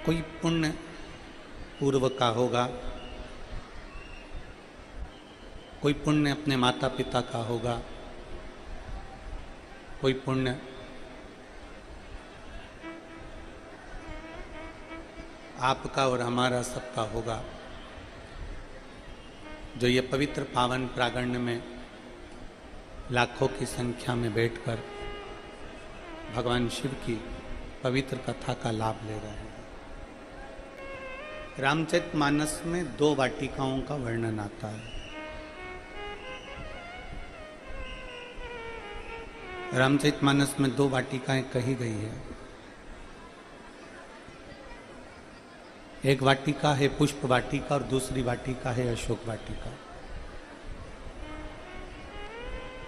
कोई पुण्य पूर्व का होगा, कोई पुण्य अपने माता पिता का होगा, कोई पुण्य आपका और हमारा सबका होगा, जो ये पवित्र पावन प्रांगण में लाखों की संख्या में बैठकर भगवान शिव की पवित्र कथा का लाभ ले रहे हैं। रामचरितमानस में 2 वाटिकाओं का वर्णन आता है। रामचरितमानस में 2 वाटिकाएं कही गई है। एक वाटिका है पुष्प वाटिका और दूसरी वाटिका है अशोक वाटिका।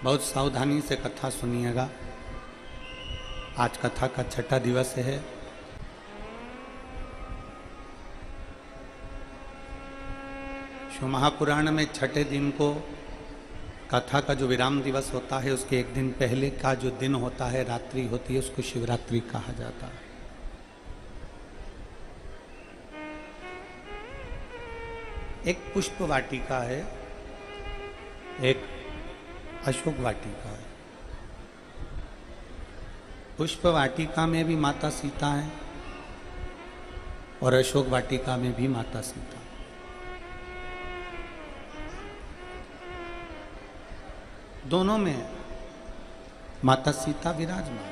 बहुत सावधानी से कथा सुनिएगा। आज कथा का 6ठा दिवस है। शिव महापुराण में 6ठे दिन को कथा का जो विराम दिवस होता है, उसके एक दिन पहले का जो दिन होता है, रात्रि होती है, उसको शिवरात्रि कहा जाता है। एक पुष्प वाटिका है, एक अशोक वाटिका है। पुष्प वाटिका में भी माता सीता है और अशोक वाटिका में भी माता सीता। दोनों में माता सीता विराजमान।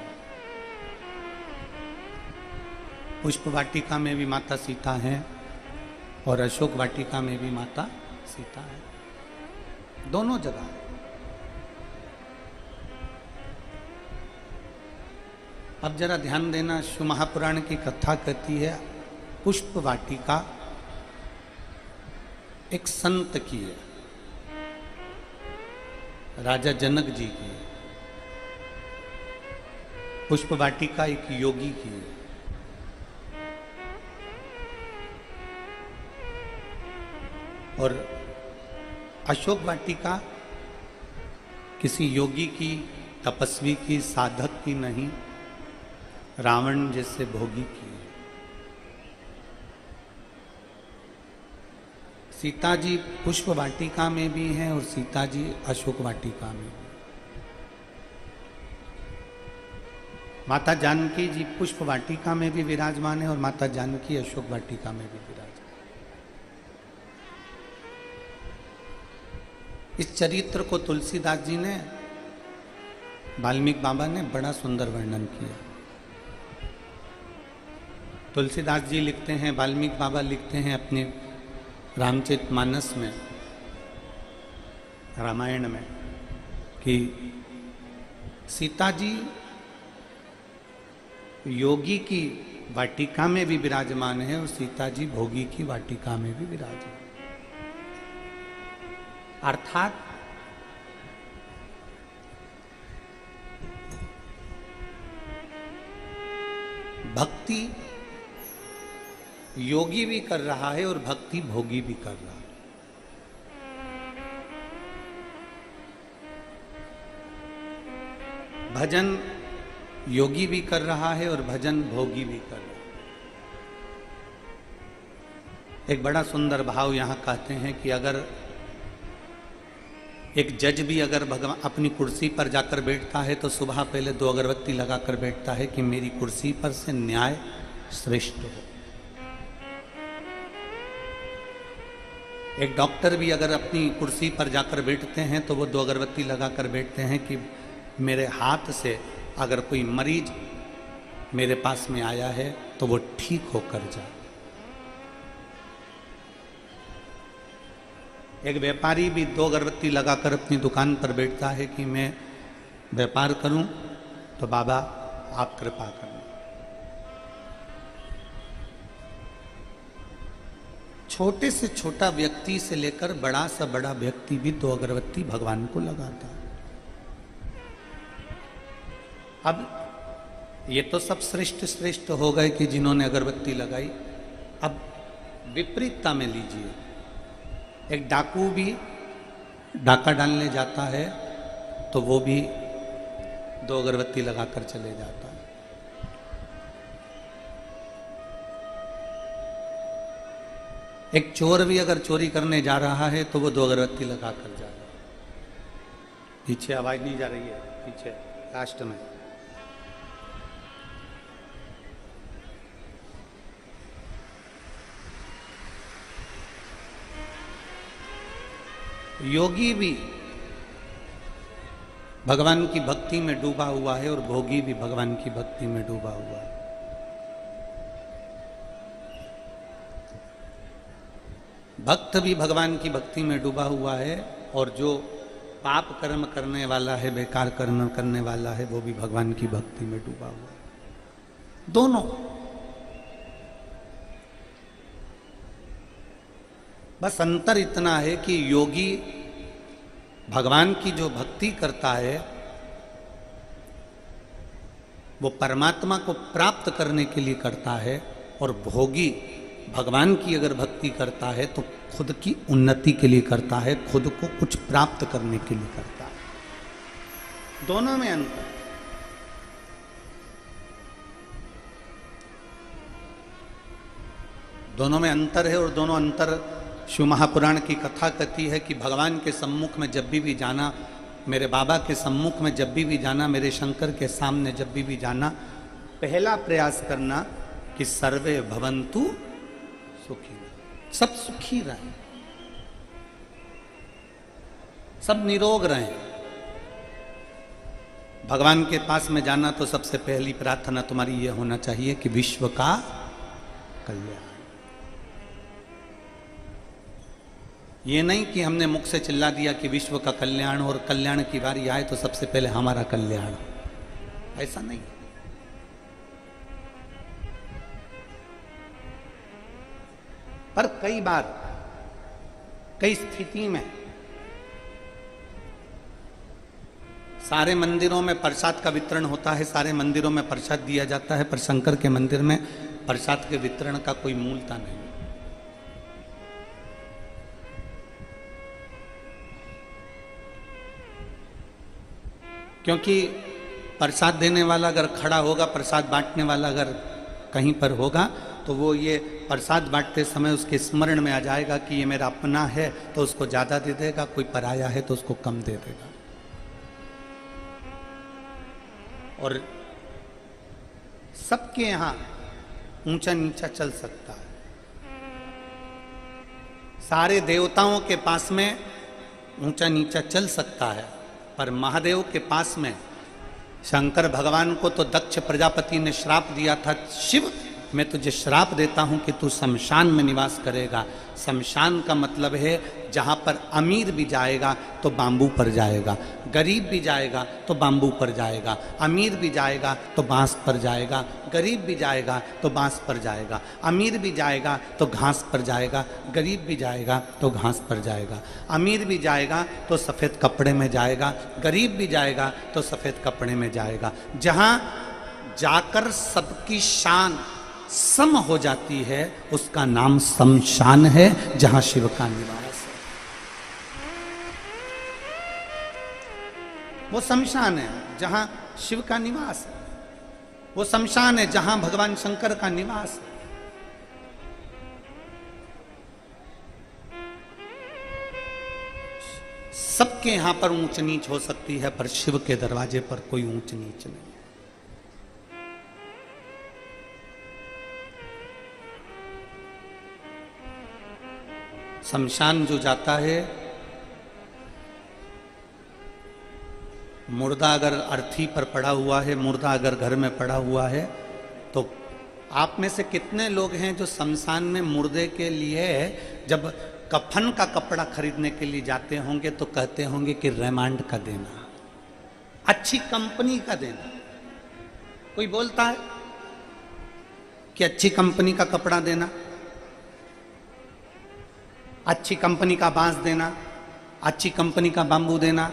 पुष्प वाटिका में भी माता सीता है और अशोक वाटिका में भी माता सीता है। दोनों जगह। अब जरा ध्यान देना, शिव महापुराण की कथा कहती है पुष्प वाटिका एक संत की है, राजा जनक जी की है। पुष्प वाटिका एक योगी की है। और अशोक वाटिका किसी योगी की, तपस्वी की, साधक की नहीं, रावण जैसे भोगी की है। सीता जी पुष्प वाटिका में भी हैं और सीता जी अशोक वाटिका में भी। माता जानकी जी पुष्प वाटिका में भी विराजमान है और माता जानकी अशोक वाटिका में भी विराजमान। इस चरित्र को तुलसीदास जी ने, वाल्मीकि बाबा ने बड़ा सुंदर वर्णन किया। तुलसीदास जी लिखते हैं, वाल्मीकि बाबा लिखते हैं अपने रामचरितमानस में, रामायण में, कि सीता जी योगी की वाटिका में भी विराजमान है और सीता जी भोगी की वाटिका में भी विराजमान। अर्थात भक्ति योगी भी कर रहा है और भक्ति भोगी भी कर रहा है। भजन योगी भी कर रहा है और भजन भोगी भी कर रहा है। एक बड़ा सुंदर भाव यहां कहते हैं कि अगर एक जज भी अगर भगवान अपनी कुर्सी पर जाकर बैठता है तो सुबह पहले 2 अगरबत्ती लगाकर बैठता है कि मेरी कुर्सी पर से न्याय श्रेष्ठ हो। एक डॉक्टर भी अगर अपनी कुर्सी पर जाकर बैठते हैं तो वो 2 अगरबत्ती लगाकर बैठते हैं कि मेरे हाथ से अगर कोई मरीज मेरे पास में आया है तो वो ठीक होकर जाए। एक व्यापारी भी 2 अगरबत्ती लगाकर अपनी दुकान पर बैठता है कि मैं व्यापार करूं तो बाबा आप कृपा करें। छोटे से छोटा व्यक्ति से लेकर बड़ा से बड़ा व्यक्ति भी 2 अगरबत्ती भगवान को लगाता है। अब ये तो सब श्रेष्ठ श्रेष्ठ हो गए कि जिन्होंने अगरबत्ती लगाई। अब विपरीतता में लीजिए, एक डाकू भी डाका डालने जाता है तो वो भी 2 अगरबत्ती लगाकर चले जाता है। एक चोर भी अगर चोरी करने जा रहा है तो वो 2 अगरबत्ती लगा कर जा रहा है। पीछे आवाज नहीं जा रही है, पीछे लास्ट में। योगी भी भगवान की भक्ति में डूबा हुआ है और भोगी भी भगवान की भक्ति में डूबा हुआ है। भक्त भी भगवान की भक्ति में डूबा हुआ है और जो पाप कर्म करने वाला है, बेकार कर्म करने वाला है, वो भी भगवान की भक्ति में डूबा हुआ है। दोनों। बस अंतर इतना है कि योगी भगवान की जो भक्ति करता है वो परमात्मा को प्राप्त करने के लिए करता है, और भोगी भगवान की अगर भक्ति करता है तो खुद की उन्नति के लिए करता है, खुद को कुछ प्राप्त करने के लिए करता है। दोनों में अंतर। दोनों में अंतर है, और दोनों अंतर शिव महापुराण की कथा कहती है कि भगवान के सम्मुख में जब भी जाना, मेरे बाबा के सम्मुख में जब भी जाना, मेरे शंकर के सामने जब भी जाना, पहला प्रयास करना कि सर्वे भवन्तु सुखी, सब सुखी रहें, सब निरोग रहें। भगवान के पास में जाना तो सबसे पहली प्रार्थना तुम्हारी यह होना चाहिए कि विश्व का कल्याण। ये नहीं कि हमने मुख से चिल्ला दिया कि विश्व का कल्याण, और कल्याण की बारी आए तो सबसे पहले हमारा कल्याण, ऐसा नहीं। पर कई बार, कई स्थिति में सारे मंदिरों में प्रसाद का वितरण होता है, सारे मंदिरों में प्रसाद दिया जाता है, पर शंकर के मंदिर में प्रसाद के वितरण का कोई मूलता नहीं। क्योंकि प्रसाद देने वाला अगर खड़ा होगा, प्रसाद बांटने वाला अगर कहीं पर होगा, तो वो ये प्रसाद बांटते समय उसके स्मरण में आ जाएगा कि ये मेरा अपना है तो उसको ज़्यादा दे देगा, कोई पराया है तो उसको कम दे देगा। और सबके यहाँ ऊंचा नीचा चल सकता है। सारे देवताओं के पास में ऊंचा नीचा चल सकता है, पर महादेव के पास में शंकर भगवान को तो दक्ष प्रजापति ने श्राप दिया था, शिव मैं तुझे श्राप देता हूं कि तू शमशान में निवास करेगा। शमशान का मतलब है जहां पर अमीर भी जाएगा तो बांबू पर जाएगा, गरीब भी जाएगा तो बांबू पर जाएगा, अमीर भी जाएगा तो बांस पर जाएगा, गरीब भी जाएगा तो बांस पर जाएगा, अमीर भी जाएगा तो घास पर जाएगा, गरीब भी जाएगा तो घास पर जाएगा, अमीर भी जाएगा तो सफ़ेद कपड़े में जाएगा, गरीब भी जाएगा तो सफ़ेद कपड़े में जाएगा। जहाँ जाकर सबकी शान सम हो जाती है उसका नाम शमशान है, जहां शिव का निवास है। वो शमशान है जहां शिव का निवास है, वो शमशान है जहां भगवान शंकर का निवास है। सबके यहां पर ऊंच नीच हो सकती है, पर शिव के दरवाजे पर कोई ऊंच नीच नहीं। शमशान जो जाता है, मुर्दा अगर अर्थी पर पड़ा हुआ है, मुर्दा अगर घर में पड़ा हुआ है, तो आप में से कितने लोग हैं जो शमशान में मुर्दे के लिए जब कफन का कपड़ा खरीदने के लिए जाते होंगे तो कहते होंगे कि रेमांड का देना, अच्छी कंपनी का देना। कोई बोलता है कि अच्छी कंपनी का कपड़ा देना, अच्छी कंपनी का बांस देना, अच्छी कंपनी का बांबू देना,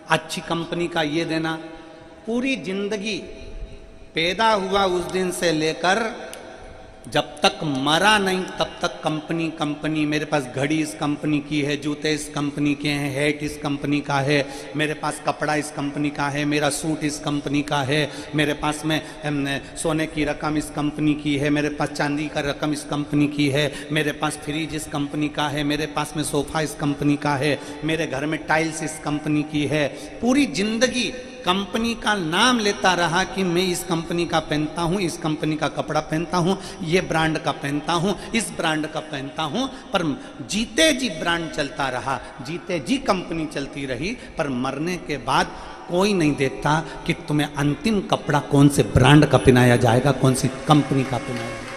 अच्छी कंपनी का ये देना। पूरी जिंदगी पैदा हुआ उस दिन से लेकर जब तक मरा नहीं तब तक कंपनी कंपनी। मेरे पास घड़ी इस कंपनी की है, जूते इस कंपनी के हैं, हैट इस कंपनी का है, मेरे पास कपड़ा इस कंपनी का है, मेरा सूट इस कंपनी का है, मेरे पास में सोने की रकम इस कंपनी की है, मेरे पास चांदी का रकम इस कंपनी की है, मेरे पास फ्रिज इस कंपनी का है, मेरे पास में सोफा इस कंपनी का है, मेरे घर में टाइल्स इस कंपनी की है। पूरी जिंदगी कंपनी का नाम लेता रहा कि मैं इस कंपनी का पहनता हूँ, इस कंपनी का कपड़ा पहनता हूँ, ये ब्रांड का पहनता हूँ, इस ब्रांड का पहनता हूँ। पर जीते जी ब्रांड चलता रहा, जीते जी कंपनी चलती रही। पर मरने के बाद कोई नहीं देखता कि तुम्हें अंतिम कपड़ा कौन से ब्रांड का पहनाया जाएगा, कौन सी कंपनी का पहनाया जाएगा।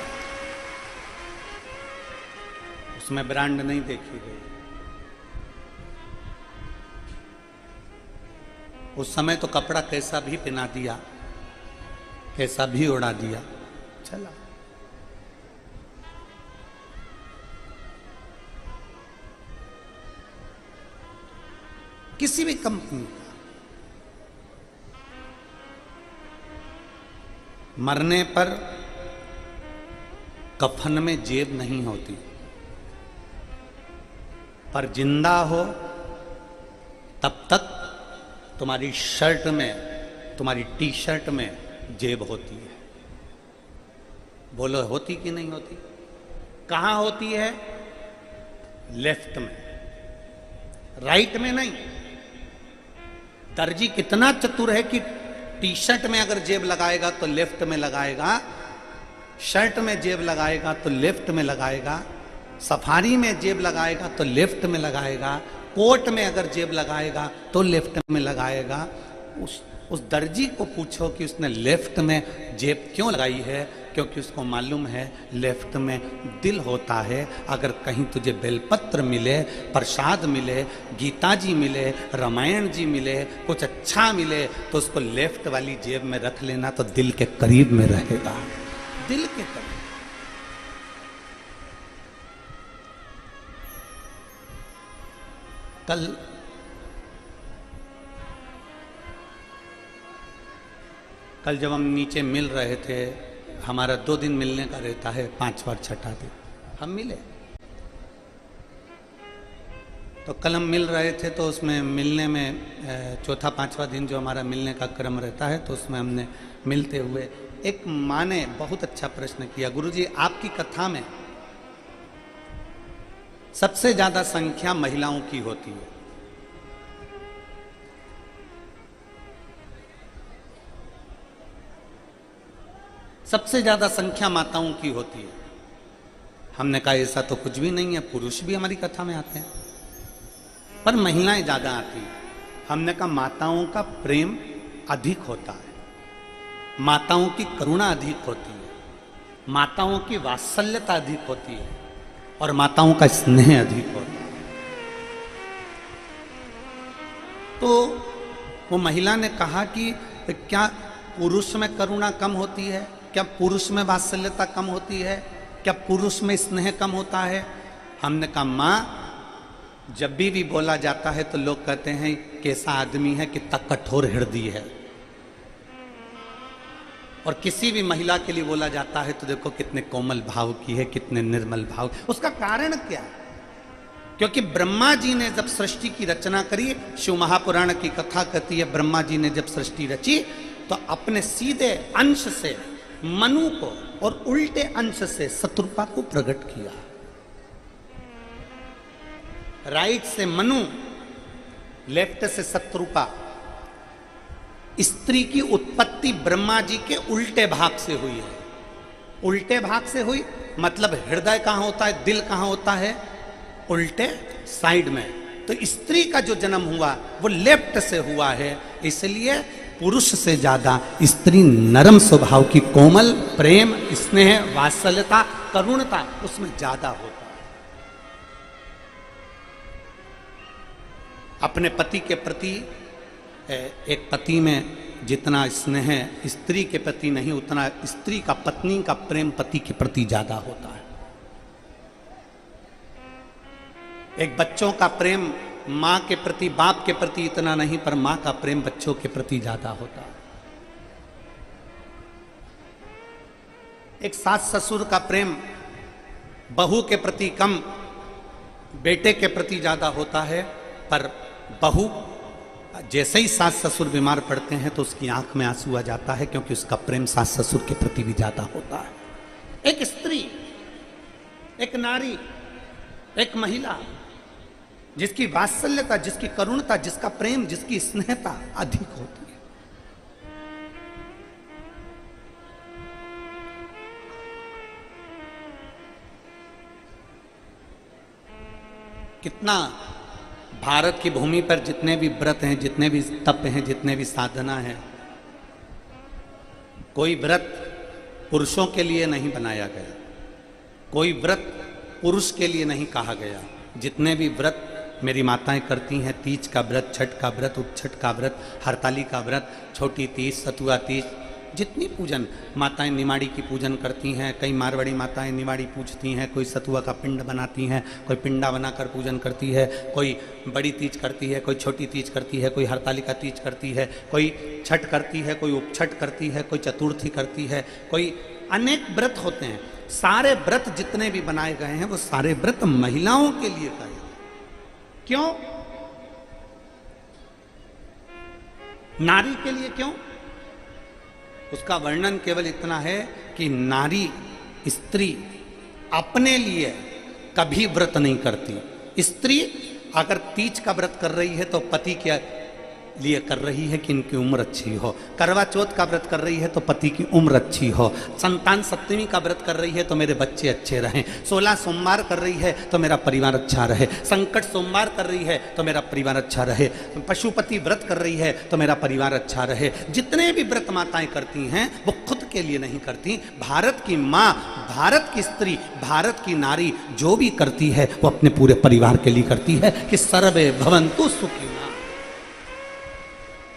उसमें ब्रांड नहीं देखी गई। उस समय तो कपड़ा कैसा भी पहना दिया, कैसा भी उड़ा दिया, चला। किसी भी कंपनी का मरने पर कफन में जेब नहीं होती, पर जिंदा हो तब तक तुम्हारी शर्ट में, तुम्हारी टी शर्ट में जेब होती है। बोलो होती कि नहीं होती? कहां होती है? लेफ्ट में, राइट में नहीं। दर्जी कितना चतुर है कि टी शर्ट में अगर जेब लगाएगा तो लेफ्ट में लगाएगा, शर्ट में जेब लगाएगा तो लेफ्ट में लगाएगा, सफारी में जेब लगाएगा तो लेफ्ट में लगाएगा, कोट में अगर जेब लगाएगा तो लेफ्ट में लगाएगा। उस दर्जी को पूछो कि उसने लेफ्ट में जेब क्यों लगाई है, क्योंकि उसको मालूम है लेफ्ट में दिल होता है। अगर कहीं तुझे बेलपत्र मिले, प्रसाद मिले, गीता जी मिले, रामायण जी मिले, कुछ अच्छा मिले, तो उसको लेफ्ट वाली जेब में रख लेना, तो दिल के करीब में रहेगा, दिल के करीब। कल जब हम नीचे मिल रहे थे, हमारा 2 दिन मिलने का रहता है, 5 बार छठा दिन हम मिले। तो कल हम मिल रहे थे, तो उसमें मिलने में चौथा 5वां दिन जो हमारा मिलने का क्रम रहता है, तो उसमें हमने मिलते हुए एक माँ ने बहुत अच्छा प्रश्न किया, गुरुजी आपकी कथा में सबसे ज्यादा संख्या महिलाओं की होती है, सबसे ज्यादा संख्या माताओं की होती है। हमने कहा ऐसा तो कुछ भी नहीं है, पुरुष भी हमारी कथा में आते हैं, पर महिलाएं ज्यादा आती हैं। हमने कहा माताओं का प्रेम अधिक होता है, माताओं की करुणा अधिक होती है, माताओं की वात्सल्यता अधिक होती है, और माताओं का स्नेह अधिक होता है। तो वो महिला ने कहा कि क्या पुरुष में करुणा कम होती है, क्या पुरुष में वात्सल्यता कम होती है, क्या पुरुष में स्नेह कम होता है? हमने कहा माँ, जब भी बोला जाता है तो लोग कहते हैं कैसा आदमी है, कितना कठोर हृदय है, और किसी भी महिला के लिए बोला जाता है तो देखो कितने कोमल भाव की है, कितने निर्मल भाव। उसका कारण क्या है? क्योंकि ब्रह्मा जी ने जब सृष्टि की रचना करी, शिव महापुराण की कथा कहती है, ब्रह्मा जी ने जब सृष्टि रची तो अपने सीधे अंश से मनु को और उल्टे अंश से शत्रुपा को प्रकट किया। राइट से मनु, लेफ्ट से शत्रुपा। स्त्री की उत्पत्ति ब्रह्मा जी के उल्टे भाग से हुई है। उल्टे भाग से हुई मतलब हृदय कहां होता है, दिल कहां होता है? उल्टे साइड में। तो स्त्री का जो जन्म हुआ वो लेफ्ट से हुआ है, इसलिए पुरुष से ज्यादा स्त्री नरम स्वभाव की, कोमल, प्रेम, स्नेह, वात्सल्यता, करुणता उसमें ज्यादा होता है। अपने पति के प्रति, एक पति में जितना स्नेह स्त्री के प्रति नहीं, उतना स्त्री का, पत्नी का प्रेम पति के प्रति ज्यादा होता है। एक बच्चों का प्रेम माँ के प्रति, बाप के प्रति इतना नहीं, पर माँ का प्रेम बच्चों के प्रति ज्यादा होता है। एक सास ससुर का प्रेम बहू के प्रति कम, बेटे के प्रति ज्यादा होता है, पर बहू जैसे ही सास ससुर बीमार पड़ते हैं तो उसकी आंख में आंसू आ जाता है, क्योंकि उसका प्रेम सास ससुर के प्रति भी ज्यादा होता है। एक स्त्री, एक नारी, एक महिला जिसकी वात्सल्यता, जिसकी करुणता, जिसका प्रेम, जिसकी स्नेहता अधिक होती है, कितना भारत की भूमि पर जितने भी व्रत हैं, जितने भी तप हैं, जितने भी साधना हैं, कोई व्रत पुरुषों के लिए नहीं बनाया गया, कोई व्रत पुरुष के लिए नहीं कहा गया। जितने भी व्रत मेरी माताएं करती हैं, तीज का व्रत, छठ का व्रत, उत्छठ का व्रत, हरताली का व्रत, छोटी तीज, सतुआ तीज, जितनी पूजन माताएं निमाड़ी की पूजन करती हैं, कई मारवाड़ी माताएं निमाड़ी पूजती हैं, कोई सतुआ का पिंड बनाती हैं, कोई पिंडा बनाकर पूजन करती है, कोई बड़ी तीज करती है, कोई छोटी तीज करती है, कोई हरताली का तीज करती है, कोई छठ करती है, कोई उपछठ करती है, कोई चतुर्थी करती है, कोई अनेक व्रत होते हैं। सारे व्रत जितने भी बनाए गए हैं वो सारे व्रत महिलाओं के लिए गए। क्यों? नारी के लिए क्यों? उसका वर्णन केवल इतना है कि नारी, स्त्री अपने लिए कभी व्रत नहीं करती। स्त्री अगर तीज का व्रत कर रही है तो पति के लिए कर रही है कि इनकी उम्र अच्छी हो, करवा चौथ का व्रत कर रही है तो पति की उम्र अच्छी हो, संतान सप्तमी का व्रत कर रही है तो मेरे बच्चे अच्छे रहें, 16 सोमवार कर रही है तो मेरा परिवार अच्छा रहे, संकट सोमवार कर रही है तो मेरा परिवार अच्छा रहे, पशुपति व्रत कर रही है तो मेरा परिवार अच्छा रहे। जितने भी व्रत माताएं करती हैं वो खुद के लिए नहीं करती। भारत की माँ, भारत की स्त्री, भारत की नारी जो भी करती है वो अपने पूरे परिवार के लिए करती है कि सर्वे भवन्तु सुखिनः।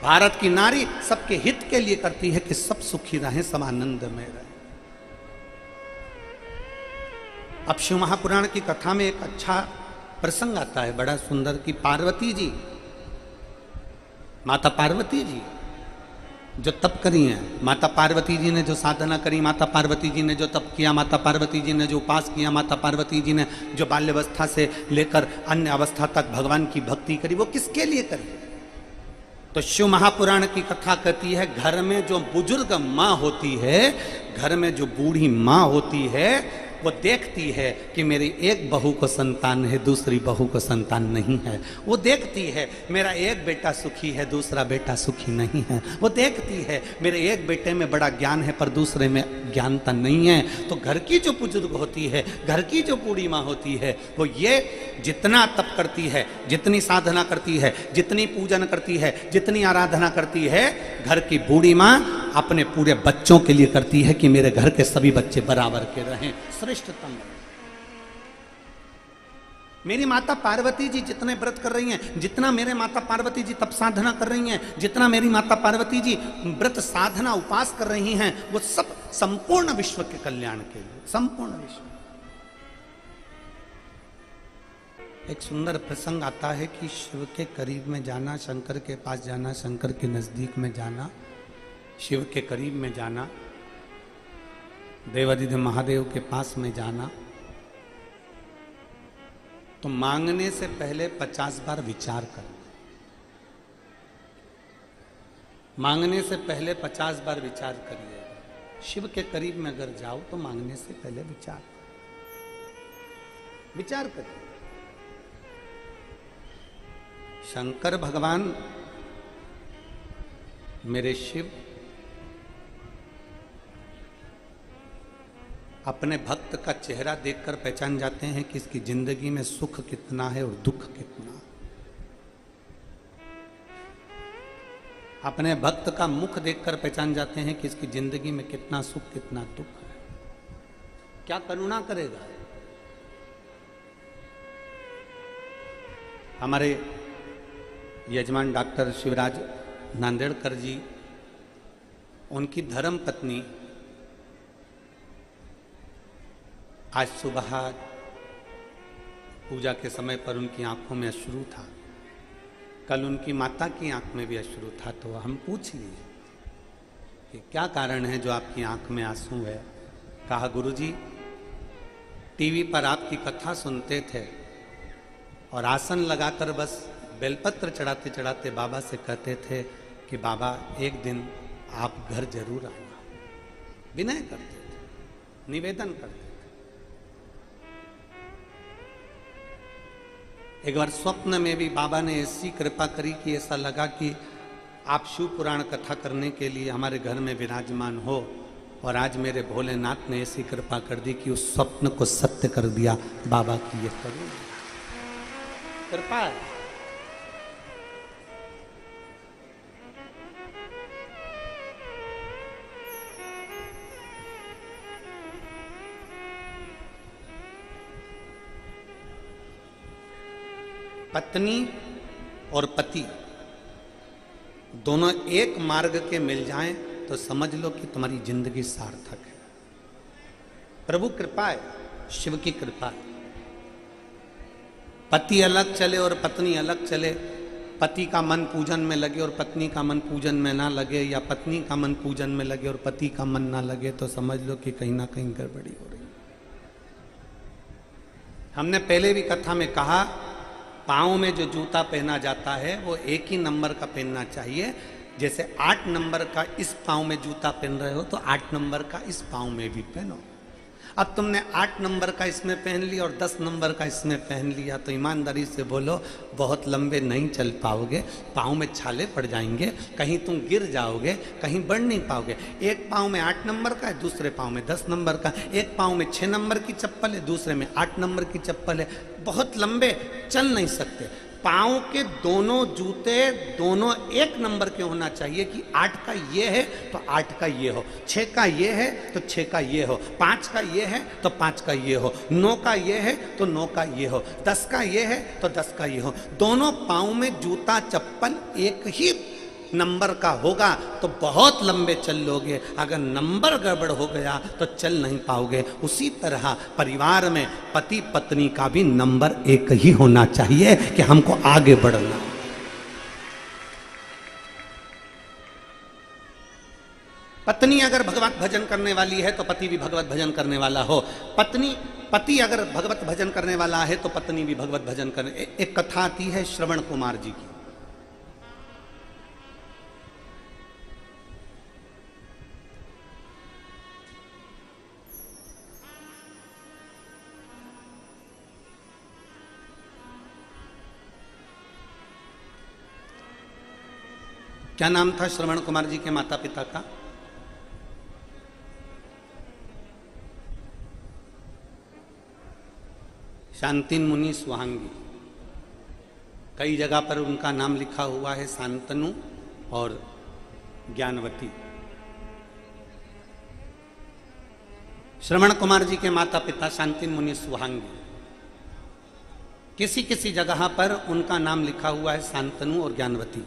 भारत की नारी सबके हित के लिए करती है कि सब सुखी रहें, सब आनंद में रहें। अब शिव महापुराण की कथा में एक अच्छा प्रसंग आता है, बड़ा सुंदर, कि पार्वती जी, माता पार्वती जी जो तप करी हैं, माता पार्वती जी ने जो साधना करी, माता पार्वती जी ने जो तप किया, माता पार्वती जी ने जो उपास किया, माता पार्वती जी ने जो बाल्यावस्था से लेकर अन्य अवस्था तक भगवान की भक्ति करी, वो किसके लिए करी? तो शिव महापुराण की कथा कहती है, घर में जो बुजुर्ग माँ होती है, घर में जो बूढ़ी माँ होती है, वो देखती है कि मेरी एक बहू को संतान है, दूसरी बहू को संतान नहीं है। वो देखती है मेरा एक बेटा सुखी है, दूसरा बेटा सुखी नहीं है। वो देखती है मेरे एक बेटे में बड़ा ज्ञान है पर दूसरे में ज्ञानता नहीं है। तो घर की जो बुजुर्ग होती है, घर की जो बूढ़ी माँ होती है, वो ये जितना तप करती है, जितनी साधना करती है, जितनी पूजन करती है, जितनी आराधना करती है, घर की बूढ़ी माँ अपने पूरे बच्चों के लिए करती है कि मेरे घर के सभी बच्चे बराबर के रहें, श्रेष्ठतम। मेरी माता पार्वती जी जितने व्रत कर रही हैं, जितना मेरे माता पार्वती जी तप साधना कर रही हैं, जितना मेरी माता पार्वती जी व्रत साधना उपास कर रही हैं, वो सब संपूर्ण विश्व के कल्याण के लिए, संपूर्ण विश्व। एक सुंदर प्रसंग आता है कि शिव के करीब में जाना, शंकर के पास जाना, शंकर के नजदीक में जाना, शिव के करीब में जाना, देवाधिदेव महादेव के पास में जाना, तो मांगने से पहले 50 बार विचार करना। मांगने से पहले 50 बार विचार करिए। शिव के करीब में अगर जाओ तो मांगने से पहले विचार करिए। शंकर भगवान, मेरे शिव, अपने भक्त का चेहरा देखकर पहचान जाते हैं कि इसकी जिंदगी में सुख कितना है और दुख कितना। अपने भक्त का मुख देखकर पहचान जाते हैं कि इसकी जिंदगी में कितना सुख कितना दुख है। क्या करुणा करेगा। हमारे यजमान डॉक्टर शिवराज नांदेड़कर जी, उनकी धर्म पत्नी आज सुबह पूजा के समय पर उनकी आंखों में अश्रु था। कल उनकी माता की आंख में भी अश्रु था। तो हम पूछ लिए कि क्या कारण है जो आपकी आंख में आंसू है, कहा गुरुजी, टीवी पर आपकी कथा सुनते थे और आसन लगाकर बस बेलपत्र चढ़ाते चढ़ाते बाबा से कहते थे कि बाबा एक दिन आप घर जरूर आना। विनय करते थे, निवेदन करते थे। एक बार स्वप्न में भी बाबा ने ऐसी कृपा करी कि ऐसा लगा कि आप शिव पुराण कथा करने के लिए हमारे घर में विराजमान हो, और आज मेरे भोलेनाथ ने ऐसी कृपा कर दी कि उस स्वप्न को सत्य कर दिया। बाबा की ये करुणा कृपा है। पत्नी और पति दोनों एक मार्ग के मिल जाएं तो समझ लो कि तुम्हारी जिंदगी सार्थक है। प्रभु कृपा है, शिव की कृपा है। पति अलग चले और पत्नी अलग चले, पति का मन पूजन में लगे और पत्नी का मन पूजन में ना लगे, या पत्नी का मन पूजन में लगे और पति का मन ना लगे, तो समझ लो कि कहीं ना कहीं गड़बड़ी हो रही है। हमने पहले भी कथा में कहा, पाँव में जो जूता पहना जाता है वो एक ही नंबर का पहनना चाहिए। जैसे 8 नंबर का इस पाँव में जूता पहन रहे हो तो 8 नंबर का इस पाँव में भी पहनो। अब तुमने 8 नंबर का इसमें पहन लिया और 10 नंबर का इसमें पहन लिया, तो ईमानदारी से बोलो बहुत लंबे नहीं चल पाओगे, पाँव में छाले पड़ जाएंगे, कहीं तुम गिर जाओगे, कहीं बढ़ नहीं पाओगे। एक पाँव में 8 नंबर का है, दूसरे पाँव में 10 नंबर का, एक पाँव में 6 नंबर की चप्पल है, दूसरे में 8 नंबर की चप्पल है, बहुत लंबे चल नहीं सकते। पाँव के दोनों जूते दोनों एक नंबर के होना चाहिए कि 8 का ये है तो 8 का ये हो, 6 का ये है तो 6 का ये हो, 5 का ये है तो 5 का ये हो, 9 का ये है तो 9 का ये हो, 10 का ये है तो 10 का ये हो। दोनों पाँव में जूता चप्पल एक ही नंबर का होगा तो बहुत लंबे चल लोगे, अगर नंबर गड़बड़ हो गया तो चल नहीं पाओगे। उसी तरह परिवार में पति पत्नी का भी नंबर एक ही होना चाहिए कि हमको आगे बढ़ना। पत्नी अगर भगवत भजन करने वाली है तो पति भी भगवत भजन करने वाला हो, पति अगर भगवत भजन करने वाला है तो पत्नी भी भगवत भजन करने। एक कथा आती है श्रवण कुमार जी की। क्या नाम था श्रवण कुमार जी के माता पिता का? शांतिन मुनि सुहांगी। कई जगह पर उनका नाम लिखा हुआ है शांतनु और ज्ञानवती। श्रवण कुमार जी के माता पिता शांतिन मुनि सुहांगी। किसी किसी जगह पर उनका नाम लिखा हुआ है शांतनु और ज्ञानवती।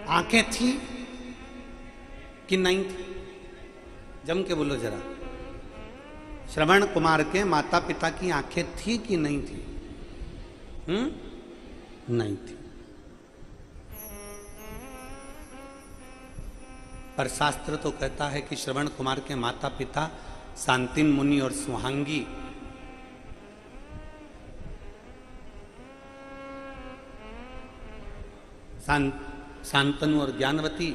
आंखें थी कि नहीं थी? जम के बोलो जरा। श्रवण कुमार के माता पिता की आंखें थी कि नहीं थी? नहीं थी। पर शास्त्र तो कहता है कि श्रवण कुमार के माता पिता शांतिन मुनि और सुहांगी शांतनु और ज्ञानवती,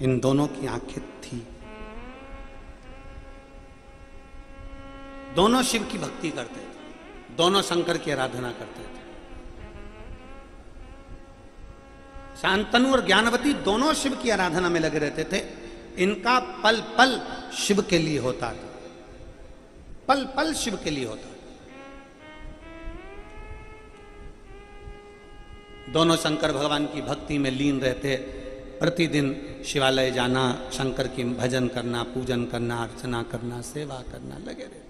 इन दोनों की आंखें थी। दोनों शिव की भक्ति करते थे, दोनों शंकर की आराधना करते थे। शांतनु और ज्ञानवती दोनों शिव की आराधना में लगे रहते थे। इनका पल पल शिव के लिए होता था, पल पल शिव के लिए होता। दोनों शंकर भगवान की भक्ति में लीन रहते। प्रतिदिन शिवालय जाना, शंकर की भजन करना, पूजन करना, अर्चना करना, सेवा करना लगे रहते।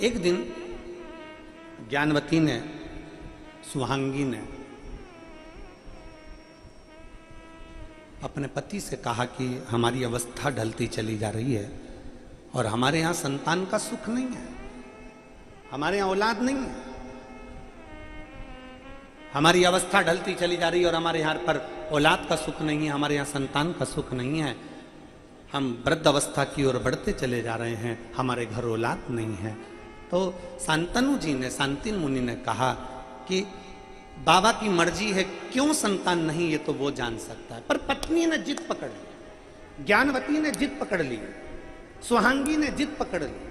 एक दिन ज्ञानवती ने, सुहांगी ने अपने पति से कहा कि हमारी अवस्था ढलती चली जा रही है और हमारे यहां संतान का सुख नहीं है, हमारे यहां औलाद नहीं है। हमारी अवस्था ढलती चली जा रही है और हमारे यहाँ पर औलाद का सुख नहीं है, हमारे यहाँ संतान का सुख नहीं है। हम वृद्ध अवस्था की ओर बढ़ते चले जा रहे हैं, हमारे घर औलाद नहीं है। तो शांतनु जी ने, शांतिन मुनि ने कहा कि बाबा की मर्जी है, क्यों संतान नहीं ये तो वो जान सकता है। पर पत्नी ने जिद पकड़ ली, ज्ञानवती ने जिद पकड़ ली, सुहांगी ने जिद पकड़ ली।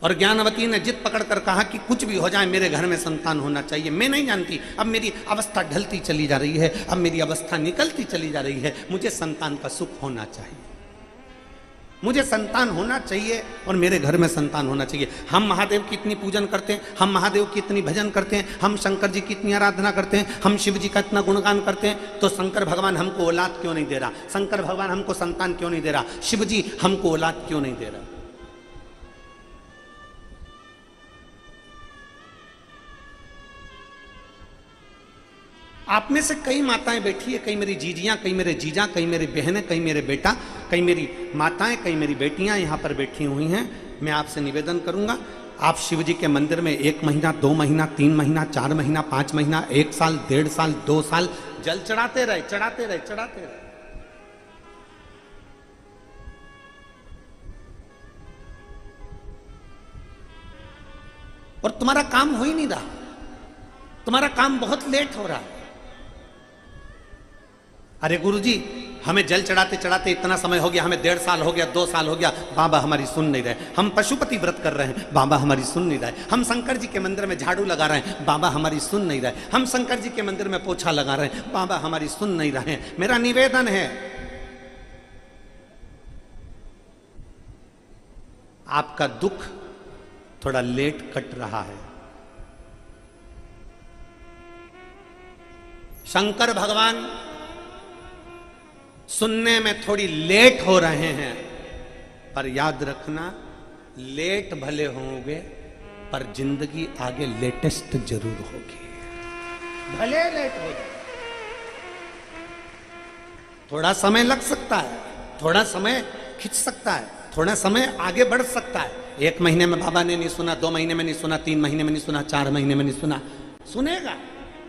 और ज्ञानवती ने जिद पकड़कर कहा कि कुछ भी हो जाए मेरे घर में संतान होना चाहिए। मैं नहीं जानती, अब मेरी अवस्था ढलती चली जा रही है, अब मेरी अवस्था निकलती चली जा रही है, मुझे संतान का सुख होना चाहिए, मुझे संतान होना चाहिए और मेरे घर में संतान होना चाहिए। हम महादेव की इतनी पूजन करते हैं, हम महादेव की इतनी भजन करते हैं, हम शंकर जी की इतनी आराधना करते हैं, हम शिव जी का इतना गुणगान करते हैं, तो शंकर भगवान हमको औलाद क्यों नहीं दे रहा? शंकर भगवान हमको संतान क्यों नहीं दे रहा? शिव जी हमको औलाद क्यों नहीं दे रहा? आप में से कई माताएं बैठी है, कई मेरी जीजियां, कई मेरे जीजा, कई मेरी बहनें, कई मेरे बेटा, कई मेरी माताएं, कई मेरी बेटियां यहां पर बैठी हुई हैं। मैं आपसे निवेदन करूंगा, आप शिव जी के मंदिर में 1 महीना, 2 महीना, 3 महीना, 4 महीना, 5 महीना, 1 साल, 1.5 साल, 2 साल जल चढ़ाते रहे, चढ़ाते रहे, चढ़ाते रहे। और तुम्हारा काम हो ही नहीं रहा, तुम्हारा काम बहुत लेट हो रहा है। अरे गुरुजी, हमें जल चढ़ाते चढ़ाते इतना समय हो गया, हमें 1.5 साल हो गया, 2 साल हो गया, बाबा हमारी सुन नहीं रहे। हम पशुपति व्रत कर रहे हैं, बाबा हमारी सुन नहीं रहे। हम शंकर जी के मंदिर में झाड़ू लगा रहे हैं, बाबा हमारी सुन नहीं रहे। हम शंकर जी के मंदिर में पोछा लगा रहे हैं, बाबा हमारी सुन नहीं रहे। मेरा निवेदन है, आपका दुख थोड़ा लेट कट रहा है। शंकर भगवान सुनने में थोड़ी लेट हो रहे हैं, पर याद रखना, लेट भले होंगे पर जिंदगी आगे लेटेस्ट जरूर होगी। भले लेट हो जाए, थोड़ा समय लग सकता है, थोड़ा समय खिंच सकता है, थोड़ा समय आगे बढ़ सकता है। 1 महीने में बाबा ने नहीं सुना, 2 महीने में नहीं सुना, 3 महीने में नहीं सुना, 4 महीने में नहीं सुना, सुनेगा।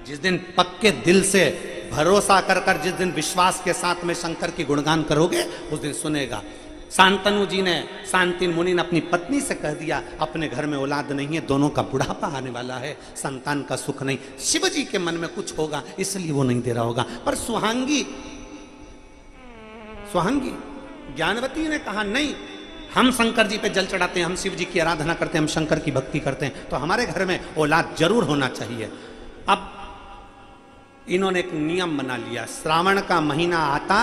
जिस दिन पक्के दिल से भरोसा कर कर, जिस दिन विश्वास के साथ में शंकर की गुणगान करोगे, उस दिन सुनेगा। शांतनु जी ने, शांतिन मुनि ने अपनी पत्नी से कह दिया, अपने घर में औलाद नहीं है, दोनों का बुढ़ापा आने वाला है, संतान का सुख नहीं। शिव जी के मन में कुछ होगा इसलिए वो नहीं दे रहा होगा। पर सुहांगी ज्ञानवती ने कहा, नहीं, हम शंकर जी पे जल चढ़ाते हैं, हम शिव जी की आराधना करते हैं, हम शंकर की भक्ति करते हैं, तो हमारे घर में औलाद जरूर होना चाहिए। अब इन्होंने एक नियम बना लिया, श्रावण का महीना आता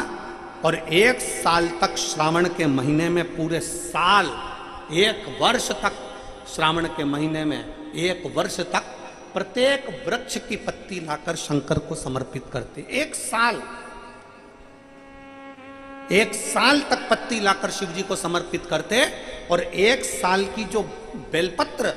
और 1 साल तक, श्रावण के महीने में पूरे साल, 1 वर्ष तक, श्रावण के महीने में 1 वर्ष तक प्रत्येक वृक्ष की पत्ती लाकर शंकर को समर्पित करते। 1 साल, 1 साल तक पत्ती लाकर शिव जी को समर्पित करते और 1 साल की जो बेलपत्र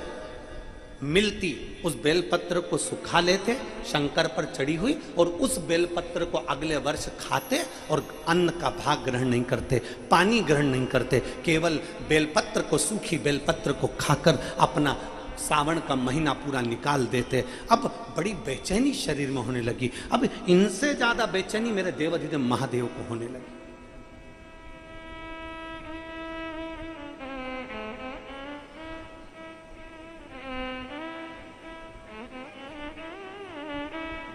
मिलती, उस बेलपत्र को सुखा लेते, शंकर पर चढ़ी हुई, और उस बेलपत्र को अगले वर्ष खाते और अन्न का भाग ग्रहण नहीं करते, पानी ग्रहण नहीं करते, केवल बेलपत्र को, सूखी बेलपत्र को खाकर अपना सावन का महीना पूरा निकाल देते। अब बड़ी बेचैनी शरीर में होने लगी। अब इनसे ज्यादा बेचैनी मेरे देवाधिदेव महादेव को होने लगी।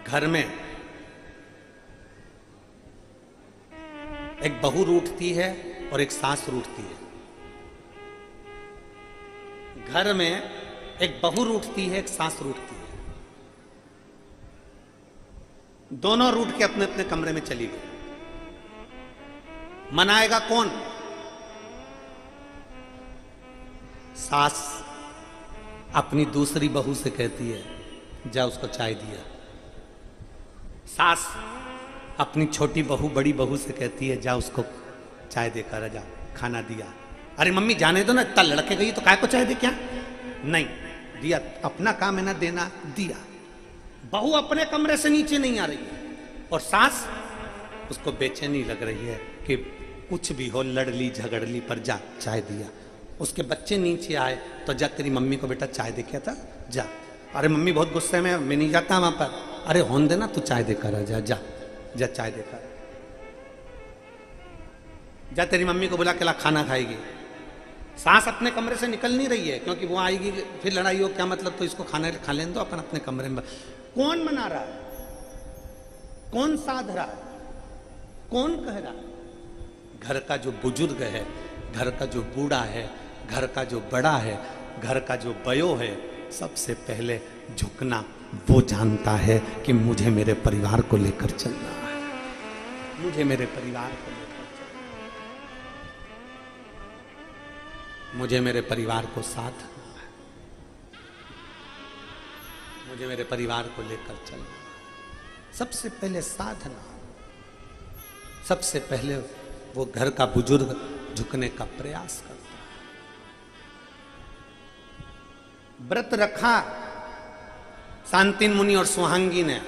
घर में एक बहू रूठती है और एक सास रूठती है। घर में एक बहू रूठती है, एक सास रूठती है। दोनों रूठ के अपने अपने कमरे में चली गई। मनाएगा कौन? सास अपनी दूसरी बहू से कहती है, जा उसको चाय दिया। सास अपनी छोटी बहू, बड़ी बहू से कहती है, जा उसको चाय देकर जा, खाना दिया। अरे मम्मी जाने दो ना, इतना लड़के गई तो काय को चाय दे? क्या नहीं दिया, अपना काम है ना देना, दिया। बहू अपने कमरे से नीचे नहीं आ रही है और सास, उसको बेचैनी लग रही है कि कुछ भी हो, लड़ ली झगड़ ली, पर जा चाय दिया। उसके बच्चे नीचे आए तो जा तेरी मम्मी को बेटा चाय दे के आता, जा। अरे मम्मी बहुत गुस्से में, मैं नहीं जाता वहां पर। अरे होने देना, तू चाय देकर आ, जा जा जा चाय देकर जा। तेरी मम्मी को बुला के ला, खाना खाएगी। सास अपने कमरे से निकल नहीं रही है क्योंकि वो आएगी फिर लड़ाई हो, क्या मतलब, तो इसको खाना खा लेने दो, अपन अपने कमरे में। कौन मना रहा है, कौन साध रहा है, कौन कह रहा है? घर का जो बुजुर्ग है, घर का जो बूढ़ा है, घर का जो बड़ा है, घर का जो बयो है, सबसे पहले झुकना वो जानता है कि मुझे मेरे परिवार को लेकर चलना है, मुझे मेरे परिवार को लेकर चलना है, मुझे मेरे परिवार को साथ देना है, मुझे मेरे परिवार को लेकर चलना है। सबसे पहले साधना, सबसे पहले वो घर का बुजुर्ग झुकने का प्रयास करता है। व्रत रखा शांतिन मुनि और सुहांगी ने,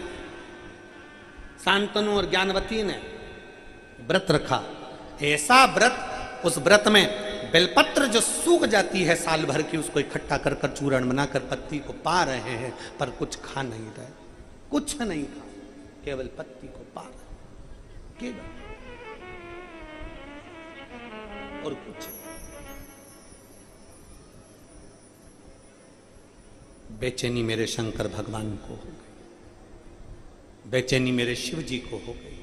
शांतनु और ज्ञानवती ने व्रत रखा। ऐसा व्रत, उस व्रत में बेलपत्र जो सूख जाती है साल भर की, उसको इकट्ठा कर कर चूर्ण बनाकर पत्ती को पा रहे हैं, पर कुछ खा नहीं रहे, कुछ नहीं खा, केवल पत्ती को पा रहे, केवल, और कुछ। बेचैनी मेरे शंकर भगवान को हो गई, बेचैनी मेरे शिव जी को हो गई।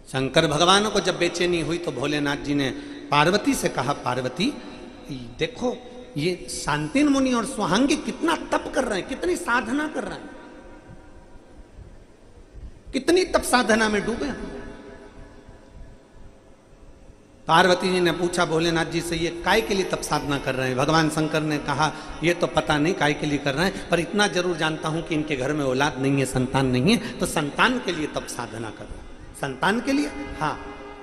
शंकर भगवान को जब बेचैनी हुई तो भोलेनाथ जी ने पार्वती से कहा, पार्वती देखो ये शांतिन मुनि और सुहांगी कितना तप कर रहे हैं, कितनी साधना कर रहे हैं, कितनी तप साधना में डूबे हैं। पार्वती जी ने पूछा भोलेनाथ जी से, ये काय के लिए तप साधना कर रहे हैं? भगवान शंकर ने कहा, ये तो पता नहीं काय के लिए कर रहे हैं, पर इतना जरूर जानता हूं कि इनके घर में औलाद नहीं है, संतान नहीं है, तो संतान के लिए तप साधना कर रहे हैं। संतान के लिए? हाँ,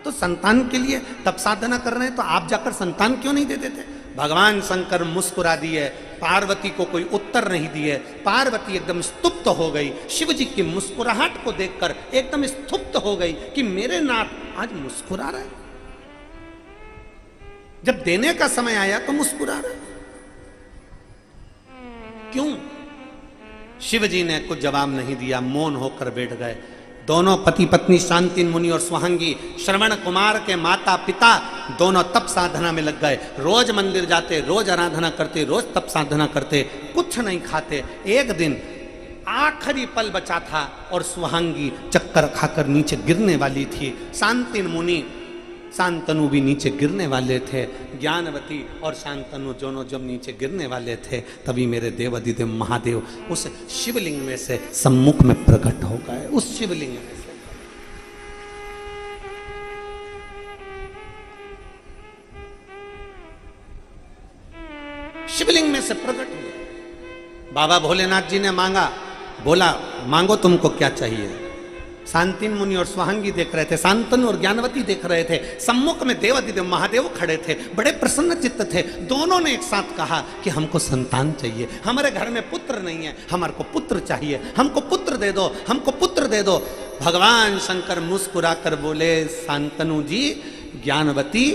तो संतान के लिए तप साधना कर रहे हैं, तो आप जाकर संतान क्यों नहीं दे देते? भगवान शंकर मुस्कुरा दिए, पार्वती को कोई उत्तर नहीं दिए। पार्वती एकदम स्तुप्त हो गई, शिव जी की मुस्कुराहट को देखकर एकदम स्तुप्त हो गई कि मेरे नाथ आज मुस्कुरा रहे, जब देने का समय आया तो मुस्कुरा रहे, क्यों? शिव जी ने कुछ जवाब नहीं दिया, मौन होकर बैठ गए। दोनों पति पत्नी शांतिन मुनि और सुहांगी, श्रवण कुमार के माता पिता, दोनों तप साधना में लग गए। रोज मंदिर जाते, रोज आराधना करते, रोज तप साधना करते, कुछ नहीं खाते। एक दिन आखिरी पल बचा था और सुहांगी चक्कर खाकर नीचे गिरने वाली थी। शांतिन मुनि, शांतनु भी नीचे गिरने वाले थे। ज्ञानवती और शांतनु दोनों जब नीचे गिरने वाले थे, तभी मेरे देवाधिदेव महादेव उस शिवलिंग में से सम्मुख में प्रकट हो गए। उस शिवलिंग में से शिवलिंग में से प्रकट हुए। बाबा भोलेनाथ जी ने मांगा, बोला मांगो तुमको क्या चाहिए। शांतिन मुनि और सुहांगी देख रहे थे, शांतनु और ज्ञानवती देख रहे थे, सम्मुख में देवाधिदेव महादेव खड़े थे, बड़े प्रसन्न चित्त थे। दोनों ने एक साथ कहा कि हमको संतान चाहिए, हमारे घर में पुत्र नहीं है, हमारे को पुत्र चाहिए, हमको पुत्र दे दो, हमको पुत्र दे दो। भगवान शंकर मुस्कुरा कर बोले, शांतनु जी, ज्ञानवती,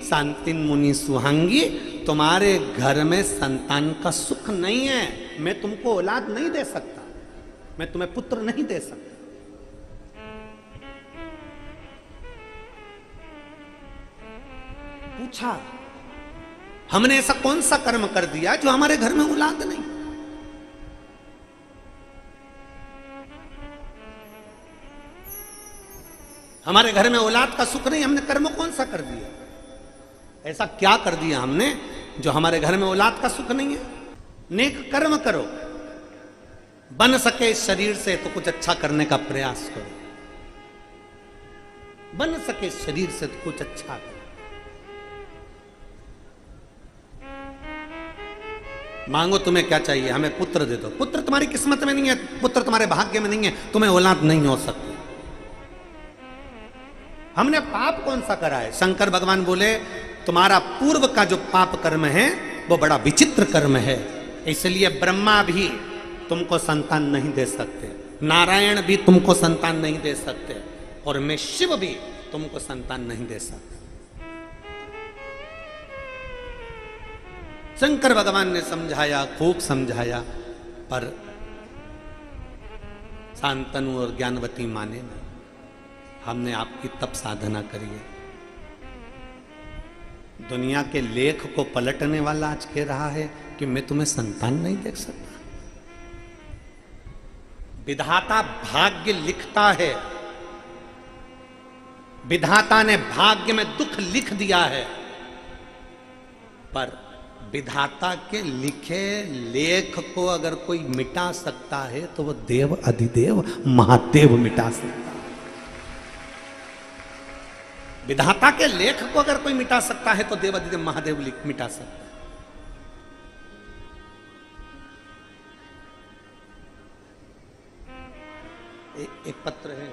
शांतिन मुनि, सुहांगी, तुम्हारे घर में संतान का सुख नहीं है, मैं तुमको औलाद नहीं दे सकता, मैं तुम्हें पुत्र नहीं दे सकता। पूछा, हमने ऐसा कौन सा कर्म कर दिया जो हमारे घर में औलाद नहीं? हमारे घर में औलाद का सुख नहीं, हमने कर्म कौन सा कर दिया? ऐसा क्या कर दिया हमने जो हमारे घर में औलाद का सुख नहीं है? नेक कर्म करो, बन सके इस शरीर से तो कुछ अच्छा करने का प्रयास करो, बन सके इस शरीर से तो कुछ अच्छा करो। मांगो तुम्हें क्या चाहिए, हमें पुत्र दे दो। पुत्र तुम्हारी किस्मत में नहीं है, पुत्र तुम्हारे भाग्य में नहीं है, तुम्हें औलाद नहीं हो सकती। हमने पाप कौन सा करा है? शंकर भगवान बोले, तुम्हारा पूर्व का जो पाप कर्म है वो बड़ा विचित्र कर्म है, इसलिए ब्रह्मा भी तुमको संतान नहीं दे सकते, नारायण भी तुमको संतान नहीं दे सकते, और मैं शिव भी तुमको संतान नहीं दे सकता। शंकर भगवान ने समझाया, खूब समझाया, पर शांतनु और ज्ञानवती माने नहीं। हमने आपकी तप साधना करी है। दुनिया के लेख को पलटने वाला आज कह रहा है कि मैं तुम्हें संतान नहीं देख सकता। विधाता भाग्य लिखता है, विधाता ने भाग्य में दुख लिख दिया है, पर विधाता के लिखे लेख को अगर कोई मिटा सकता है तो वो देव अधिदेव महादेव मिटा सकता है। विधाता के लेख को अगर कोई मिटा सकता है तो देव अधिदेव महादेव मिटा सकता है। एक पत्र है,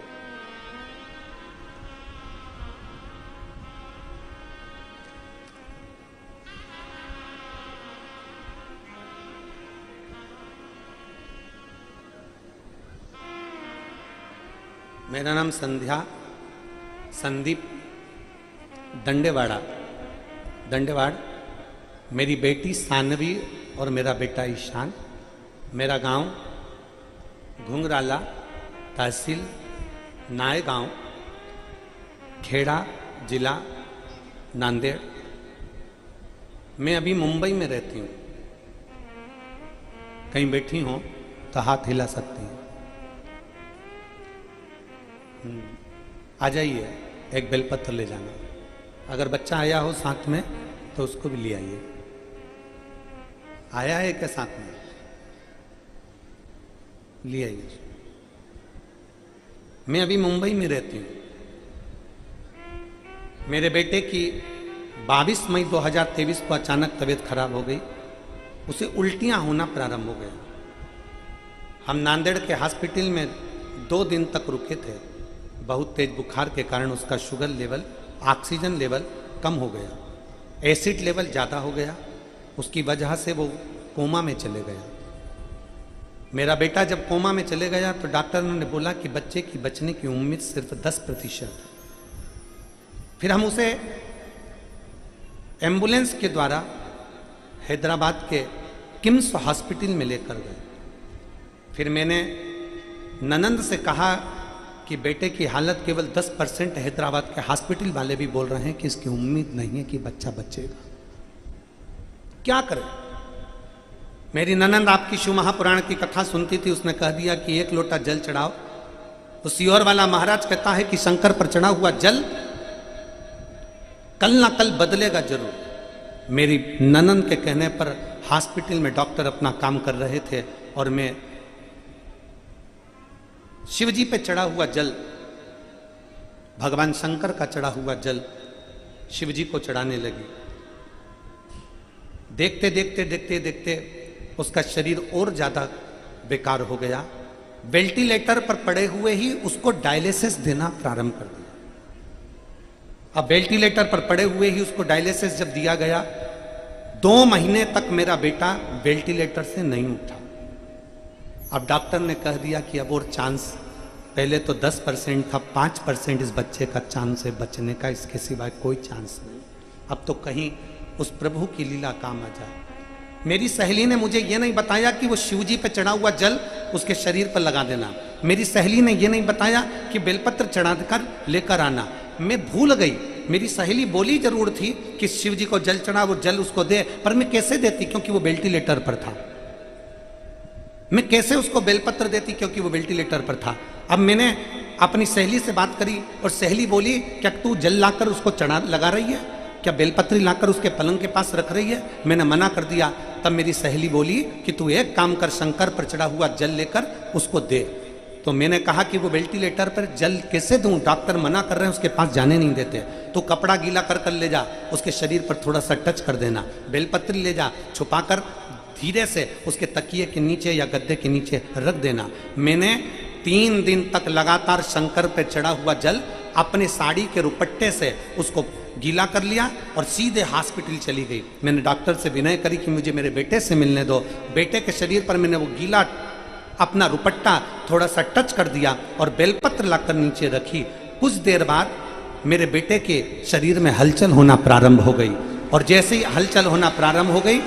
मेरा नाम संदीप दंडेवाड़, मेरी बेटी सानवी और मेरा बेटा ईशान। मेरा गांव घुंघराला, तहसील नायगांव, खेड़ा, जिला नांदेड़। मैं अभी मुंबई में रहती हूँ। कहीं बैठी हो तो हाथ हिला सकती हैं। आ जाइए, एक बेलपत्र ले जाना। अगर बच्चा आया हो साथ में तो उसको भी ले आइए। आया है क्या साथ में? ले आइए। मैं अभी मुंबई में रहती हूँ। मेरे बेटे की 22 मई 2023 को अचानक तबीयत खराब हो गई। उसे उल्टियां होना प्रारंभ हो गया। हम नांदेड़ के हॉस्पिटल में 2 दिन तक रुके थे। बहुत तेज बुखार के कारण उसका शुगर लेवल, ऑक्सीजन लेवल कम हो गया, एसिड लेवल ज़्यादा हो गया। उसकी वजह से वो कोमा में चले गया। मेरा बेटा जब कोमा में चले गया तो डॉक्टर ने बोला कि बच्चे की बचने की उम्मीद सिर्फ 10%। फिर हम उसे एम्बुलेंस के द्वारा हैदराबाद के किम्स हॉस्पिटल में लेकर गए। फिर मैंने ननंद से कहा कि बेटे की हालत केवल 10% है। हैदराबाद के हॉस्पिटल वाले भी बोल रहे हैं कि इसकी उम्मीद नहीं है कि बच्चा बचेगा। क्या करें? मेरी ननंद आपकी शिव महापुराण की कथा सुनती थी। उसने कह दिया कि 1 लोटा जल चढ़ाओ। तो सियोर वाला महाराज कहता है कि शंकर पर चढ़ा हुआ जल कल ना कल बदलेगा जरूर। मेरी ननंद के कहने पर हॉस्पिटल में डॉक्टर अपना काम कर रहे थे और मैं शिव जी पे चढ़ा हुआ जल, भगवान शंकर का चढ़ा हुआ जल शिव जी को चढ़ाने लगी। देखते देखते देखते देखते उसका शरीर और ज्यादा बेकार हो गया। वेंटिलेटर पर पड़े हुए ही उसको डायलिसिस देना प्रारंभ कर दिया। अब वेंटिलेटर पर पड़े हुए ही उसको डायलिसिस जब दिया गया, 2 महीने तक मेरा बेटा वेंटिलेटर से नहीं उठा। अब डॉक्टर ने कह दिया कि अब और चांस, पहले तो 10% था, 5% इस बच्चे का चांस है बचने का, इसके सिवाय कोई चांस नहीं। अब तो कहीं उस प्रभु की लीला काम आ जाए। मेरी सहेली ने मुझे ये नहीं बताया कि वो शिव जी पे चढ़ा हुआ जल उसके शरीर पर लगा देना। मेरी सहेली ने ये नहीं बताया कि बेलपत्र चढ़ाकर लेकर आना। मैं भूल गई। मेरी सहेली बोली जरूर थी कि शिव जी को जल चढ़ा, वो जल उसको दे, पर मैं कैसे देती क्योंकि वो वेंटिलेटर पर था। मैं कैसे उसको बेलपत्र देती क्योंकि वो वेंटिलेटर पर था। अब मैंने अपनी सहेली से बात करी और सहेली बोली, क्या तू जल लाकर उसको चढ़ा लगा रही है? क्या बेलपत्री लाकर उसके पलंग के पास रख रही है? मैंने मना कर दिया। तब मेरी सहेली बोली कि तू एक काम कर, शंकर पर चढ़ा हुआ जल लेकर उसको दे। तो मैंने कहा कि वो वेंटिलेटर पर जल कैसे दूं? डॉक्टर मना कर रहे हैं, उसके पास जाने नहीं देते। तो कपड़ा गीला कर कर ले जा, उसके शरीर पर थोड़ा सा टच कर देना, बेलपत्री ले जा, छुपा कर धीरे से उसके तकिए के नीचे या गद्दे के नीचे रख देना। मैंने 3 दिन तक लगातार शंकर पर चढ़ा हुआ जल अपने साड़ी के रुपट्टे से उसको गीला कर लिया और सीधे हॉस्पिटल चली गई। मैंने डॉक्टर से विनय करी कि मुझे मेरे बेटे से मिलने दो। बेटे के शरीर पर मैंने वो गीला अपना रुपट्टा थोड़ा सा टच कर दिया और बेलपत्र लाकर नीचे रखी। कुछ देर बाद मेरे बेटे के शरीर में हलचल होना प्रारंभ हो गई और जैसे ही हलचल होना प्रारंभ हो गई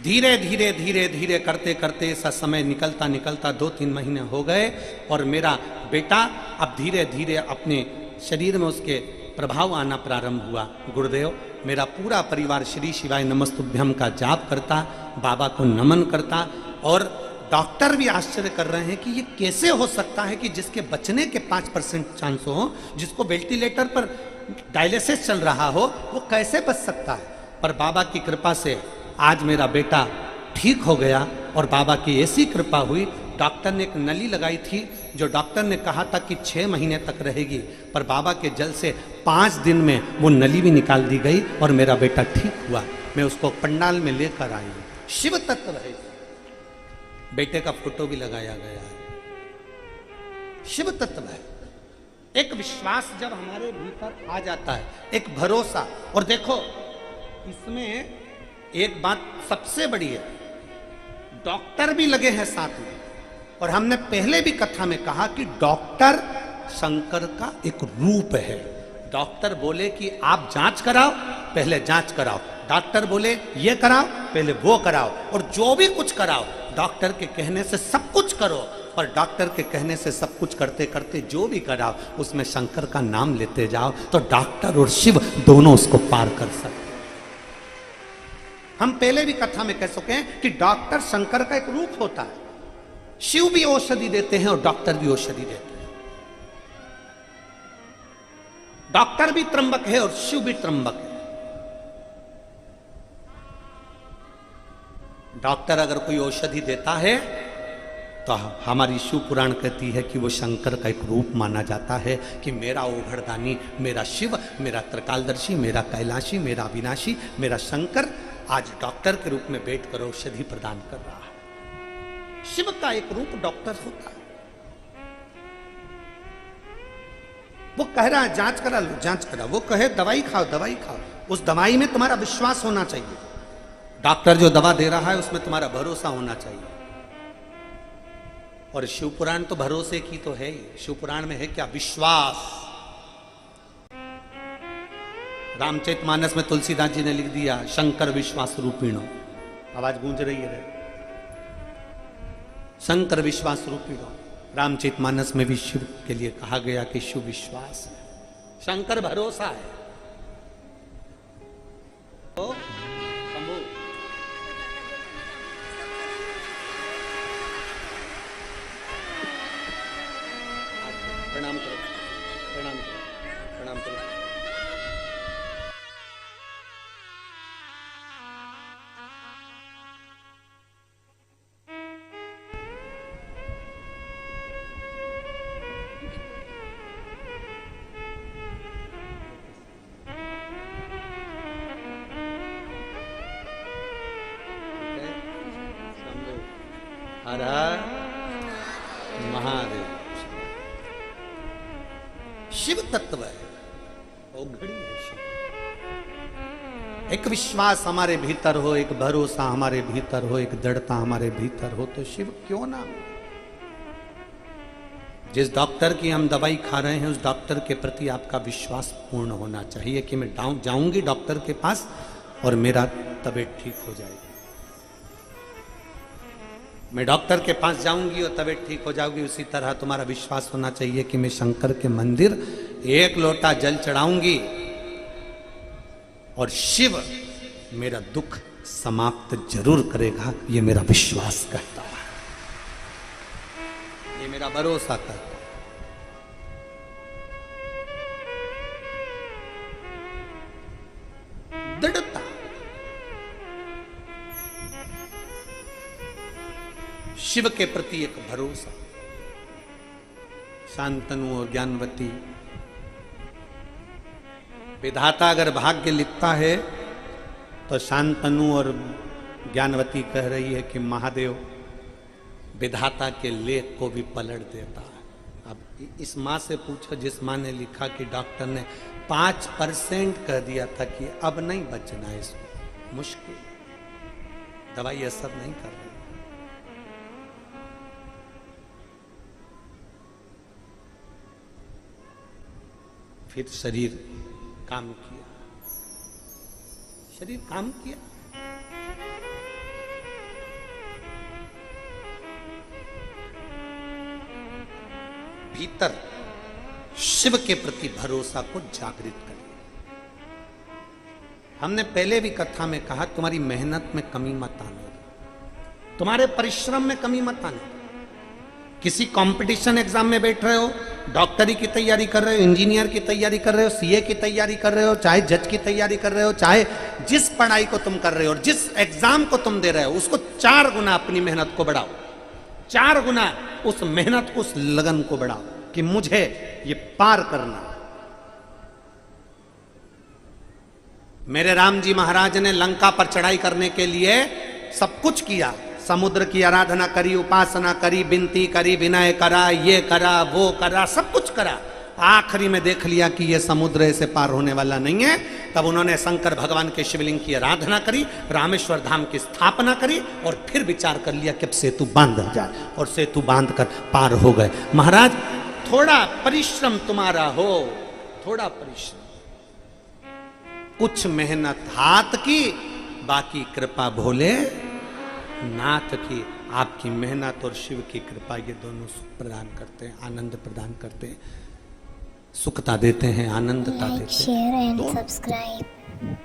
धीरे धीरे धीरे धीरे करते करते ऐसा समय निकलता निकलता 2-3 महीने हो गए और मेरा बेटा अब धीरे धीरे अपने शरीर में उसके प्रभाव आना प्रारंभ हुआ। गुरुदेव, मेरा पूरा परिवार श्री शिवाय नमस्तुभ्यम का जाप करता, बाबा को नमन करता, और डॉक्टर भी आश्चर्य कर रहे हैं कि ये कैसे हो सकता है कि जिसके बचने के 5% चांस हो, जिसको वेंटिलेटर पर डायलिसिस चल रहा हो, वो कैसे बच सकता है। पर बाबा की कृपा से आज मेरा बेटा ठीक हो गया और बाबा की ऐसी कृपा हुई। डॉक्टर ने एक नली लगाई थी जो डॉक्टर ने कहा था कि 6 महीने तक रहेगी, पर बाबा के जल से 5 दिन में वो नली भी निकाल दी गई और मेरा बेटा ठीक हुआ। मैं उसको पंडाल में लेकर आई हूँ। शिव तत्व है। बेटे का फोटो भी लगाया गया है। शिव तत्व है। एक विश्वास जब हमारे भीतर आ जाता है, एक भरोसा। और देखो इसमें एक बात सबसे बड़ी है, डॉक्टर भी लगे हैं साथ में। और हमने पहले भी कथा में कहा कि डॉक्टर शंकर का एक रूप है। डॉक्टर बोले कि आप जांच कराओ, पहले जांच कराओ। डॉक्टर बोले ये कराओ, पहले वो कराओ। और जो भी कुछ कराओ, डॉक्टर के कहने से सब कुछ करो। पर डॉक्टर के कहने से सब कुछ करते करते जो भी कराओ, उसमें शंकर का नाम लेते जाओ, तो डॉक्टर और शिव दोनों उसको पार कर सकते। हम पहले भी कथा में कह चुके हैं कि डॉक्टर शंकर का एक रूप होता है। शिव भी औषधि देते हैं और डॉक्टर भी औषधि देते हैं। डॉक्टर भी त्रंबक है और शिव भी त्रंबक है। डॉक्टर अगर कोई औषधि देता है तो हमारी शिव पुराण कहती है कि वो शंकर का एक रूप माना जाता है कि मेरा ओघड़दानी, मेरा शिव, मेरा त्रिकालदर्शी, मेरा कैलाशी, मेरा अविनाशी, मेरा शंकर आज डॉक्टर के रूप में बैठकर औषधि प्रदान कर रहा है। शिव का एक रूप डॉक्टर होता है। वो कह रहा है जांच करा लो, जांच करा। वो कहे दवाई खाओ, दवाई खाओ। उस दवाई में तुम्हारा विश्वास होना चाहिए। डॉक्टर जो दवा दे रहा है उसमें तुम्हारा भरोसा होना चाहिए। और शिव पुराण तो भरोसे की तो है ही। शिव पुराण में है क्या? विश्वास। रामचरितमानस में तुलसीदास जी ने लिख दिया शंकर विश्वास रूपिणो। आवाज गूंज रही है। शंकर विश्वास रूपिणो। रामचरितमानस में भी शिव के लिए कहा गया कि शिव विश्वास है, शंकर भरोसा है। तो शंभू प्रणाम करो, प्रणाम करो, प्रणाम करो। हर हर महादेव। शिव तत्व है, औघड़ी है शिव। एक विश्वास हमारे भीतर हो, एक भरोसा हमारे भीतर हो, एक दृढ़ता हमारे भीतर हो, तो शिव क्यों ना हो। जिस डॉक्टर की हम दवाई खा रहे हैं उस डॉक्टर के प्रति आपका विश्वास पूर्ण होना चाहिए कि मैं जाऊंगी डॉक्टर के पास और मेरा तबीयत ठीक हो जाएगी। मैं डॉक्टर के पास जाऊंगी और तबीयत ठीक हो जाऊंगी। उसी तरह तुम्हारा विश्वास होना चाहिए कि मैं शंकर के मंदिर 1 लोटा जल चढ़ाऊंगी और शिव मेरा दुख समाप्त जरूर करेगा। ये मेरा विश्वास कहता है, ये मेरा भरोसा कहता है। दृढ़ता, शिव के प्रति एक भरोसा। शांतनु और ज्ञानवती, विधाता अगर भाग्य लिखता है तो शांतनु और ज्ञानवती कह रही है कि महादेव विधाता के लेख को भी पलट देता है। अब इस माँ से पूछो जिस माँ ने लिखा कि डॉक्टर ने 5% कह दिया था कि अब नहीं बचना है, इसको मुश्किल, दवाई असर नहीं कर रही। फिर शरीर काम किया, शरीर काम किया। भीतर शिव के प्रति भरोसा को जागृत करिए। हमने पहले भी कथा में कहा, तुम्हारी मेहनत में कमी मत आने, तुम्हारे परिश्रम में कमी मत आने। किसी कंपटीशन एग्जाम में बैठ रहे हो, डॉक्टरी की तैयारी कर रहे हो, इंजीनियर की तैयारी कर रहे हो, सीए की तैयारी कर रहे हो, चाहे जज की तैयारी कर रहे हो, चाहे जिस पढ़ाई को तुम कर रहे हो और जिस एग्जाम को तुम दे रहे हो, उसको 4 गुना अपनी मेहनत को बढ़ाओ, 4 गुना उस मेहनत, उस लगन को बढ़ाओ कि मुझे ये पार करना। मेरे राम जी महाराज ने लंका पर चढ़ाई करने के लिए सब कुछ किया, समुद्र की आराधना करी, उपासना करी, विनती करी, विनय करा, ये करा, वो करा, सब कुछ करा। आखिरी में देख लिया कि ये समुद्र ऐसे पार होने वाला नहीं है, तब उन्होंने शंकर भगवान के शिवलिंग की आराधना करी, रामेश्वर धाम की स्थापना करी और फिर विचार कर लिया कि अब सेतु बांध जाए, और सेतु बांध कर पार हो गए। महाराज, थोड़ा परिश्रम तुम्हारा हो, थोड़ा परिश्रम, कुछ मेहनत हाथ की, बाकी कृपा भोले नाथ की। आपकी मेहनत और शिव की कृपा, ये दोनों सुख प्रदान करते हैं, आनंद प्रदान करते हैं, सुखता देते हैं, आनंदता देते हैं। Share and subscribe.